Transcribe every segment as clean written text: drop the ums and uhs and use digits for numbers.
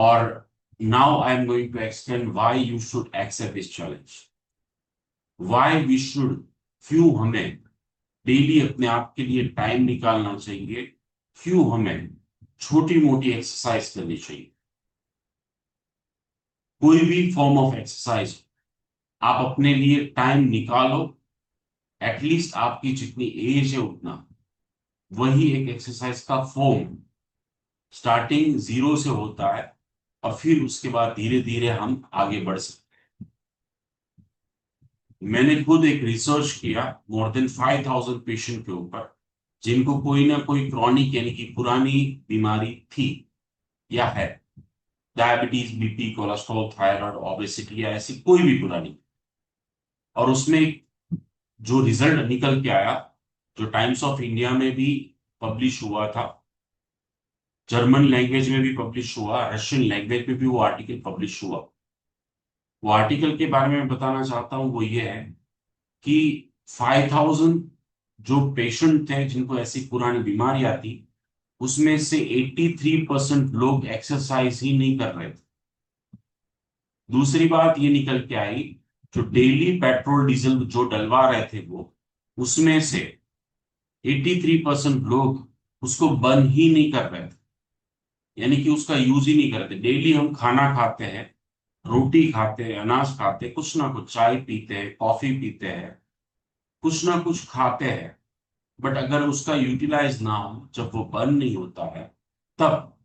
Or now I'm going to explain why you should accept this challenge. Why we should, क्यों हमें daily अपने आप के लिए टाइम निकालना चाहिए, क्यों हमें छोटी मोटी एक्सरसाइज करनी चाहिए। कोई भी फॉर्म ऑफ एक्सरसाइज आप अपने लिए टाइम निकालो, एटलीस्ट आपकी जितनी एज है उतना, वही एक एक्सरसाइज का फॉर्म स्टार्टिंग जीरो से होता है और फिर उसके बाद धीरे धीरे हम आगे बढ़ सकते हैं। मैंने खुद एक रिसर्च किया मोर देन 5000 पेशेंट के ऊपर, जिनको कोई ना कोई क्रॉनिक यानी कि पुरानी बीमारी थी या है, diabetes, BP, cholesterol, thyroid, obesity या ऐसी कोई भी पुरानी। और उसमें जो रिजल्ट निकल के आया, जो टाइम्स ऑफ इंडिया में भी पब्लिश हुआ था, जर्मन लैंग्वेज में भी पब्लिश हुआ, रशियन लैंग्वेज में भी वो आर्टिकल पब्लिश हुआ। वो आर्टिकल के बारे में बताना चाहता हूं, वो ये है कि 5000 जो पेशेंट थे जिनको ऐसी पुरानी बीमारियां थी, उसमें से 83% लोग एक्सरसाइज ही नहीं कर रहे थे। दूसरी बात ये निकल के आई, जो डेली पेट्रोल डीजल जो डलवा रहे थे वो, उसमें से 83% लोग उसको बंद ही नहीं कर रहे थे, यानी कि उसका यूज ही नहीं करते। डेली हम खाना खाते हैं, रोटी खाते हैं, अनाज खाते हैं, कुछ ना कुछ चाय पीते हैं, कॉफी पीते हैं, कुछ ना कुछ खाते हैं, बट अगर उसका यूटिलाइज ना हो, जब वो बर्न नहीं होता है, तब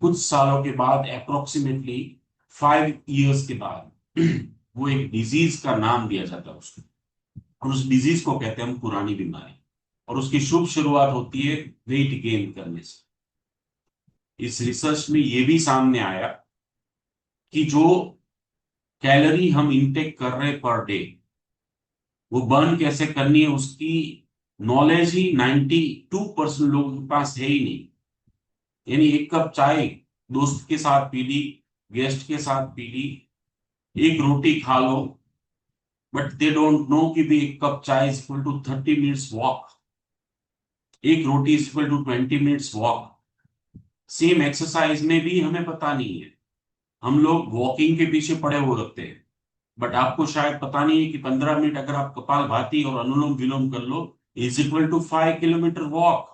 कुछ सालों के बाद, अप्रोक्सीमेटली 5 इयर्स के बाद वो एक डिजीज का नाम दिया जाता है उसको, और उस डिजीज को कहते हैं हम पुरानी बीमारी। और उसकी शुभ शुरुआत होती है वेट गेन करने से। इस रिसर्च में ये भी सामने आया कि जो कैलोरी हम इंटेक कर रहे हैं पर डे, वो बर्न कैसे करनी है उसकी नॉलेज ही 92% लोगों के पास है ही नहीं। यानी एक कप चाय दोस्त के साथ पी ली, गेस्ट के साथ पी ली, एक रोटी खा लो, बट दे डोंट नो कि भी एक कप चाय is equal to 30 minutes walk, एक रोटी is equal to 20 minutes walk. Same exercise में भी हमें पता नहीं है, हम लोग वॉकिंग के पीछे पड़े हुए होते हैं, बट आपको शायद पता नहीं है कि 15 मिनट अगर आप कपाल भाती और अनुलोम विलोम कर लो, is equal to 5 kilometre walk.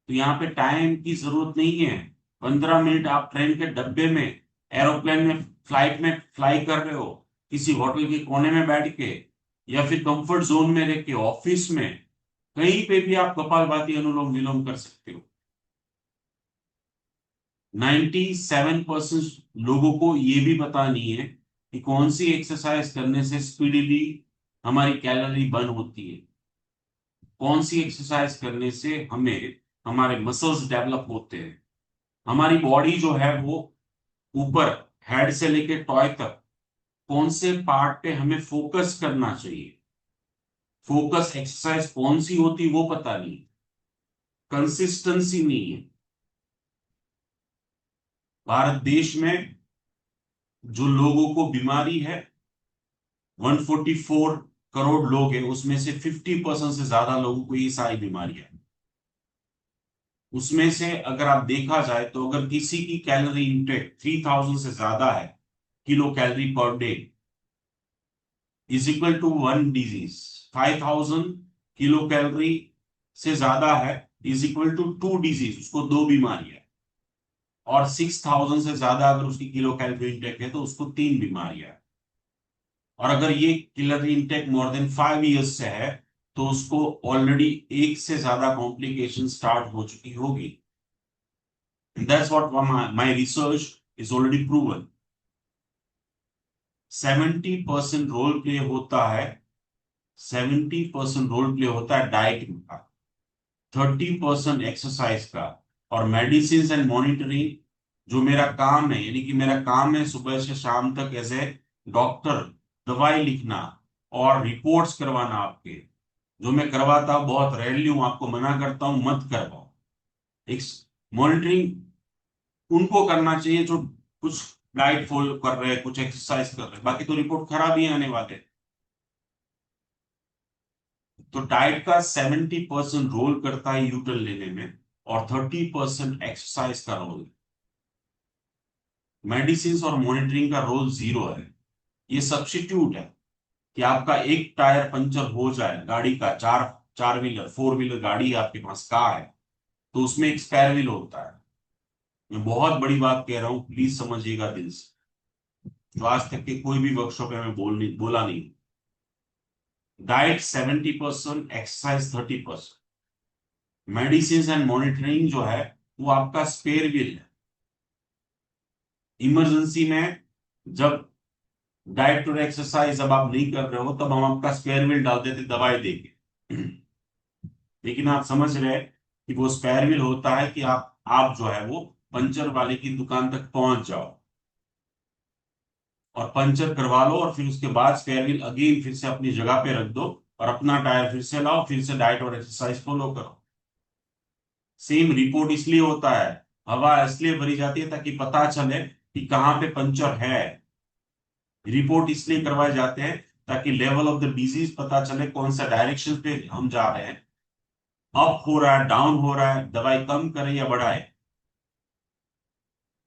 तो यहाँ पे टाइम की जरूरत नहीं है। 15 मिनट आप ट्रेन के डब्बे में, एरोप्लेन में, फ्लाइट में फ्लाई कर रहे हो, किसी होटल के कोने में बैठ के, या फिर कंफर्ट जोन में रह के ऑफिस में, कहीं पे भी आप कपालभाति अनुलोम विलोम कर सकते हो। 97% लोगों को ये भी पता नहीं है कि कौन सी एक्सरसाइज करने से स्पीडीली हमारी कैलोरी बर्न होती है, कौन सी एक्सरसाइज करने से हमें हमारे मसल्स डेवलप होते हैं, हमारी बॉडी जो है वो ऊपर हेड से लेके टॉय तक कौन से पार्ट पे हमें फोकस करना चाहिए, फोकस एक्सरसाइज कौन सी होती वो पता नहीं, कंसिस्टेंसी नहीं है। भारत देश में जो लोगों को बीमारी है, 144 करोड़ लोग हैं, उसमें से 50% से ज्यादा लोगों को ये सारी बीमारियां हैं। उसमें से अगर आप देखा जाए तो अगर किसी की कैलोरी इंटेक 3000 से ज्यादा है, kilo calorie per day, is equal to one disease. 5000 kilo calorie से ज्यादा है इज इक्वल टू 2 डिजीज, उसको 2 बीमारियां। और 6000 से ज्यादा अगर उसकी किलो कैलोरी इंटेक है तो उसको 3 बीमारियां। और अगर ये calorie intake more than 5 years से है तो उसको ऑलरेडी एक से ज्यादा कॉम्प्लिकेशन स्टार्ट हो चुकी होगी। That's what my research is already proven. 70% role play होता है, 70% रोल प्ले होता है डाइट का, 30% एक्सरसाइज का, और मेडिसिन एंड मॉनिटरिंग जो मेरा काम है, यानी कि मेरा काम है सुबह से शाम तक एज ए डॉक्टर दवाई लिखना और रिपोर्ट्स करवाना आपके, जो मैं करवाता हूं बहुत रेयरली हूं, आपको मना करता हूं मत करवाओ। एक मॉनिटरिंग उनको करना चाहिए जो कुछ डाइट फॉलो कर रहे हैं, कुछ एक्सरसाइज कर रहे हैं, बाकी तो रिपोर्ट खराब ही आने वाले। तो डाइट का 70% रोल करता है यूटर लेने में, और 30% एक्सरसाइज का रोल है। मेडिसिन और मॉनिटरिंग का रोल जीरो है। ये सब्स्टिट्यूट है कि आपका एक टायर पंचर हो जाए, गाड़ी का चार चार व्हीलर फोर व्हीलर गाड़ी है आपके पास, कार है, तो उसमें एक स्पेयर व्हील होता है। मैं बहुत बड़ी बात कह रहा हूं, प्लीज समझिएगा दिल से, जो आज तक के कोई भी वर्कशॉप में मैं बोला नहीं। Diet 70%, exercise 30%, medicine and monitoring जो है वो आपका स्पेयर व्हील है। इमरजेंसी में जब डाइट और एक्सरसाइज जब आप नहीं कर रहे हो, तब हम आपका स्पेयर व्हील डाल देते दवाई देके। लेकिन आप समझ रहे हैं कि वो स्पेयर व्हील होता है कि आप जो है वो पंचर वाले की दुकान तक पहुंच जाओ और पंचर करवा लो, और फिर उसके बाद स्पेयर व्हील अगेन फिर से अपनी जगह पे रख दो और अपना टायर फिर से लाओ, फिर से डाइट और एक्सरसाइज फॉलो करो। सेम रिपोर्ट इसलिए होता है, हवा इसलिए भरी जाती है ताकि पता चले कि कहाँ पे पंचर है। रिपोर्ट इसलिए करवाए जाते हैं ताकि लेवल ऑफ द डिजीज पता चले, कौन सा डायरेक्शन पे हम जा रहे हैं, अप हो रहा है डाउन हो रहा है, दवाई कम करें या बढ़ाए।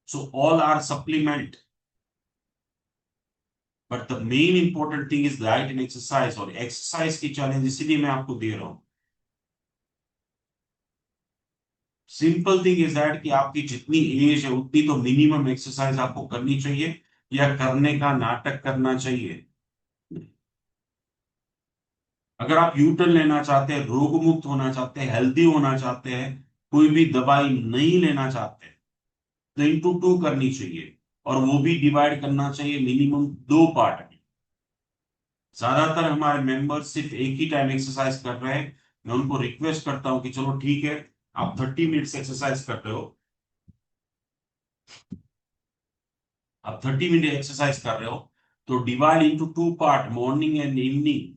So all are supplement, but the main important thing is diet and exercise. और एक्सरसाइज की चैलेंज इसीलिए मैं आपको दे रहा हूं। सिंपल थिंग इज दैट कि आपकी जितनी एज है उतनी तो मिनिमम एक्सरसाइज आपको करनी चाहिए या करने का नाटक करना चाहिए। अगर आप यूटर्न लेना चाहते हैं, रोग मुक्त होना चाहते हैं, हेल्दी होना चाहते हैं, कोई भी दवाई नहीं लेना चाहते, तो इंटू टू करनी चाहिए, और वो भी डिवाइड करना चाहिए मिनिमम दो पार्ट में। ज्यादातर हमारे मेंबर्स सिर्फ एक ही टाइम एक्सरसाइज कर रहे हैं। मैं उनको रिक्वेस्ट करता हूं कि चलो ठीक है, आप 30 मिनट्स एक्सरसाइज कर रहे हो, आप 30 मिनट एक्सरसाइज कर रहे हो, तो divide into two part, morning and evening.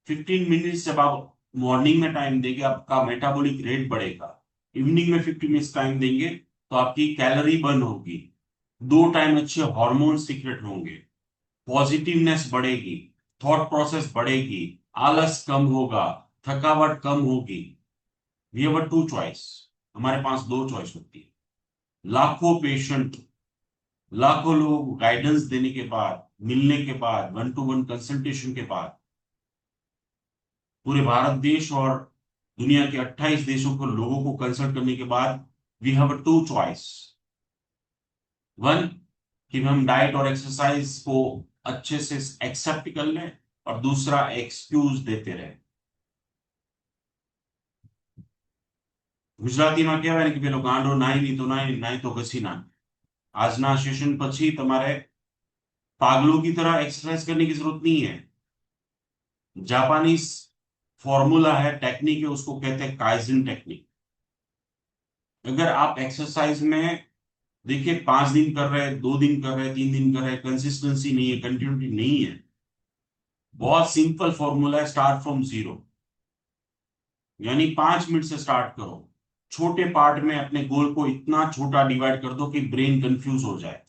15 minutes जब आप मॉर्निंग में टाइम देंगे, आपका मेटाबॉलिक रेट बढ़ेगा। इवनिंग में 50 मिनट्स टाइम देंगे तो आपकी कैलोरी बर्न होगी। दो टाइम अच्छे हार्मोन सीक्रेट होंगे, पॉजिटिवनेस बढ़ेगी, थॉट प्रोसेस बढ़ेगी, आलस कम होगा, थकावट कम होगी। We have a two choice, हमारे पास दो चॉइस होती है। लाखों पेशेंट, लाखों लोग गाइडेंस देने के बाद, मिलने के बाद, वन टू वन कंसल्टेशन के बाद, पूरे भारत देश और दुनिया के 28 देशों के लोगों को कंसल्ट करने के बाद, we have a two choice. One, कि हम डाइट और एक्सरसाइज को अच्छे से एक्सेप्ट कर लें, और दूसरा एक्सक्यूज देते रहे। ગુજરાતીમાં કહેવાય ને કે પેલો ગાંડો નાઈ તો ઘસી ના। આજના સેशन પછી તમારે पागलों की तरह एक्सरसाइज करने की जरूरत नहीं है। जापानीज फॉर्मूला है, टेक्निक है, उसको कहते हैं काइजन टेक्निक। अगर आप एक्सरसाइज में देखिए 5 दिन कर रहे हैं, 2 दिन कर रहे हैं, 3 दिन कर रहे हैं, कंसिस्टेंसी नहीं है, कंटिन्यूटी नहीं है, बहुत सिंपल फॉर्मूला है, स्टार्ट फ्रॉम जीरो। यानी 5 मिनट से स्टार्ट करो, छोटे पार्ट में अपने गोल को इतना छोटा डिवाइड कर दो कि ब्रेन कंफ्यूज हो जाए।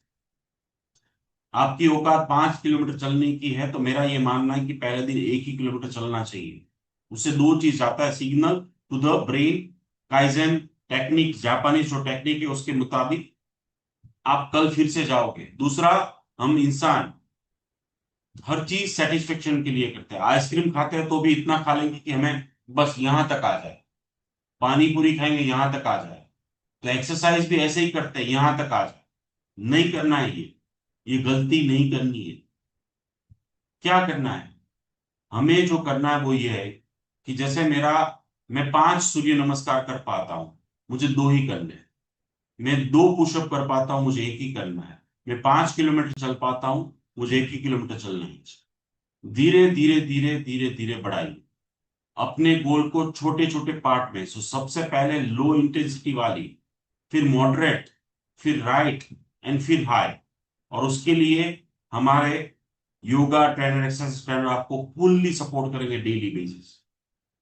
आपकी औकात 5 किलोमीटर चलने की है, तो मेरा ये मानना है कि पहले दिन 1 ही किलोमीटर चलना चाहिए। उससे दो चीज आता है, signal to the brain, kaizen technique, Japanese जो टेक्निक है उसके मुताबिक आप कल फिर से जाओगे। दूसरा, हम इंसान हर चीज सेटिस्फेक्शन के लिए करते हैं। आइसक्रीम खाते हैं तो भी इतना खा लेंगे कि हमें बस यहां तक आ जाए, पानी पूरी खाएंगे यहां तक आ जाए, तो एक्सरसाइज भी ऐसे ही करते हैं, यहां तक आ जाए। नहीं करना है ये गलती नहीं करनी है। क्या करना है, हमें जो करना है वो ये है कि जैसे मैं 5 सूर्य नमस्कार कर पाता हूं, मुझे 2 ही करने हैं। मैं 2 पुशअप कर पाता हूं, मुझे 1 ही करना है। मैं 5 किलोमीटर चल पाता हूं, मुझे 1 ही किलोमीटर चलना है। धीरे धीरे धीरे धीरे धीरे बढ़ाइए अपने गोल को छोटे छोटे पार्ट में। सो सबसे पहले लो इंटेंसिटी वाली, फिर मॉडरेट, फिर राइट, एंड फिर हाई। और उसके लिए हमारे योगा ट्रेनर, एक्सरसाइज ट्रेनर आपको फुल्ली सपोर्ट करेंगे डेली बेसिस।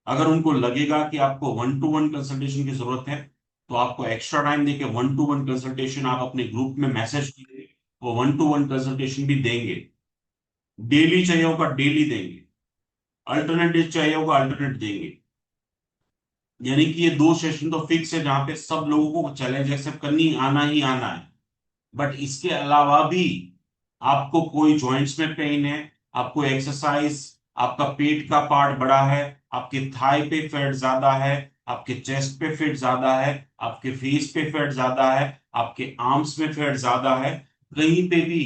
अगर उनको लगेगा कि आपको वन टू वन कंसल्टेशन की जरूरत है, तो आपको एक्स्ट्रा टाइम देके वन टू वन कंसल्टेशन आप अपने ग्रुप में मैसेज कीजिए, वो वन टू वन कंसल्टेशन भी देंगे। डेली चाहिए होगा डेली देंगे, अल्टरनेट चाहिए होगा अल्टरनेट देंगे। यानी कि ये 2 सेशन तो फिक्स है जहां पे सब लोगों को चैलेंज एक्सेप्ट करनी आना ही आना है। बट इसके अलावा भी आपको कोई जॉइंट्स में पेन है, आपको एक्सरसाइज, आपका पेट का पार्ट बड़ा है, आपके थाई पे फैट ज्यादा है, आपके चेस्ट पे फैट ज्यादा है, आपके फेस पे फैट ज्यादा है, आपके आर्म्स में फैट ज्यादा है, कहीं पे भी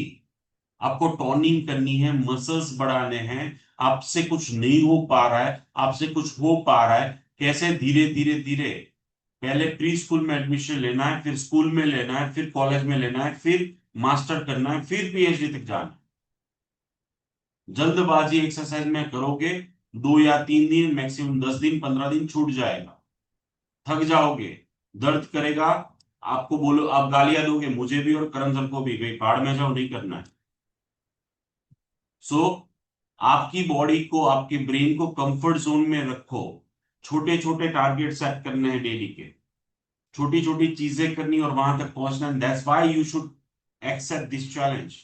आपको टोनिंग करनी है, मसल्स बढ़ाने हैं, आपसे कुछ नहीं हो पा रहा है, आपसे कुछ हो पा रहा है, कैसे धीरे धीरे धीरे पहले प्री स्कूल में एडमिशन लेना है, फिर स्कूल में लेना है, फिर कॉलेज में लेना है, फिर मास्टर करना है, फिर पीएचडी तक जाना है। जल्दबाजी एक्सरसाइज में करोगे 2 या 3 दिन, मैक्सिमम 10 दिन, 15 दिन छूट जाएगा, थक जाओगे, दर्द करेगा, आपको बोलो, आप गालियां दोगे मुझे भी और करण सर को भी, भाई पहाड़ में जाओ, नहीं करना है। सो आपकी बॉडी को, आपके ब्रेन को कंफर्ट जोन में रखो। छोटे छोटे टारगेट सेट करने हैं डेली के, छोटी छोटी चीजें करनी और वहां तक पहुंचना। That's why you should accept this challenge.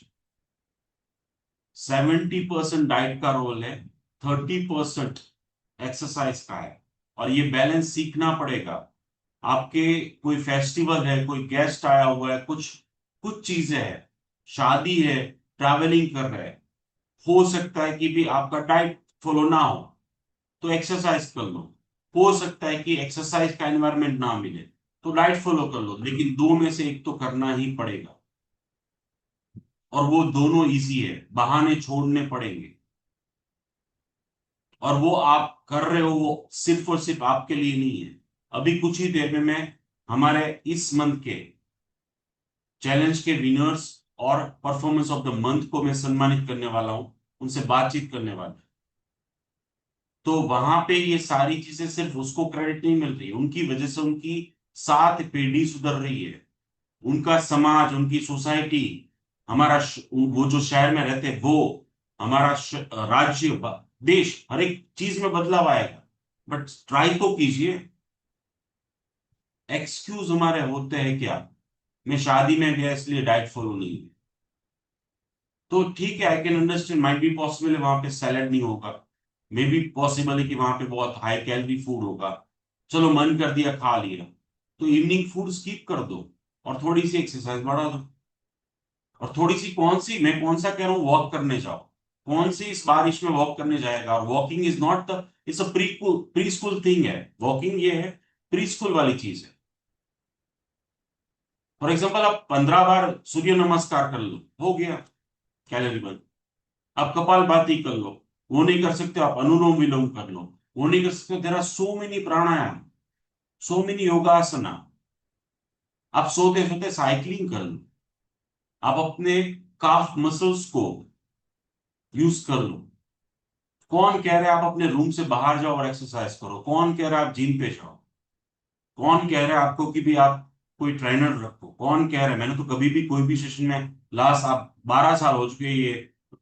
70% diet का रोल है, 30% एक्सरसाइज का है, और ये बैलेंस सीखना पड़ेगा। आपके कोई फेस्टिवल है, कोई गेस्ट आया हुआ है, कुछ कुछ चीजें है, शादी है, ट्रैवलिंग कर रहे हैं, हो सकता है कि भी आपका डाइट फॉलो ना हो, तो एक्सरसाइज कर लो। हो सकता है कि एक्सरसाइज का एनवायरनमेंट ना मिले, तो डाइट फॉलो कर लो, लेकिन दो में से एक तो करना ही पड़ेगा। और वो दोनों इजी है, बहाने छोड़ने पड़ेंगे, और वो आप कर रहे हो वो सिर्फ और सिर्फ आपके लिए नहीं है। अभी कुछ ही देर में मैं हमारे इस मंथ के चैलेंज के विनर्स और परफॉर्मेंस ऑफ द मंथ को मैं सम्मानित करने वाला हूं, उनसे बातचीत करने वाला हूं। तो वहां पे ये सारी चीजें सिर्फ उसको क्रेडिट नहीं मिल रही, उनकी वजह से उनकी 7 पीढ़ी सुधर रही है, उनका समाज, उनकी सोसाइटी, हमारा वो जो शहर में रहते हैं वो, हमारा राज्य, देश, हर एक चीज में बदलाव आएगा। बट ट्राई तो कीजिए। एक्सक्यूज हमारे होते हैं क्या, मैं शादी में गया इसलिए डाइट फॉलो नहीं की। तो ठीक है, I can understand, might be possible है वहां पे सैलेड नहीं होगा, मे बी पॉसिबल है कि वहां पे बहुत हाई कैलोरी फूड होगा, चलो मन कर दिया खा लिया, तो इवनिंग फूड स्किप कर दो और थोड़ी सी एक्सरसाइज बढ़ा दो। और थोड़ी सी कौन सी, मैं कौन सा कह रहा हूँ, वॉक करने जाओ। कौन सी इस बारिश में वॉक करने जाएगा? और walking is not the, it's a pre school thing है, वॉकिंग ये है, प्री स्कूल वाली चीज है। फॉर एग्जाम्पल आप 15 बार सूर्य नमस्कार कर लो, हो गया कैलोरी बर्न। आप कपाल भाती कर लो, वो नहीं कर सकते आप अनुलोम विलोम कर लो, वो नहीं कर सकते, there are so many pranayam, so many yogasana. आप सोते सोते साइकिलिंग कर लो, आप अपने काफ मसल्स को यूज कर लो। कौन कह रहा है आप अपने रूम से बाहर जाओ और एक्सरसाइज करो? कौन कह रहा है आप जिम पे जाओ? कौन कह रहा है आपको कि भी आप कोई ट्रेनर रखो? कौन कह रहा है? मैंने तो कभी भी कोई भी सेशन में, लास्ट आप 12 साल हो चुके ये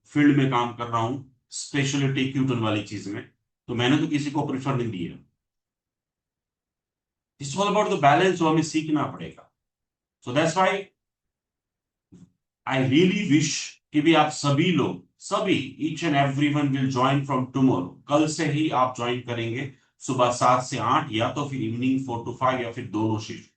फील्ड में काम कर रहा हूं, स्पेशलिटी क्यूटन वाली चीज में, तो मैंने तो किसी को प्रेफर नहीं दिया। It's all about the balance, जो हमें सीखना पड़ेगा। So that's why I really wish कि भी आप सभी लोग, सभी, each and everyone will join from tomorrow, कल से ही आप ज्वाइन करेंगे, सुबह 7 से 8, या तो फिर इवनिंग 4 to 5, या फिर दोनों शिफ्ट।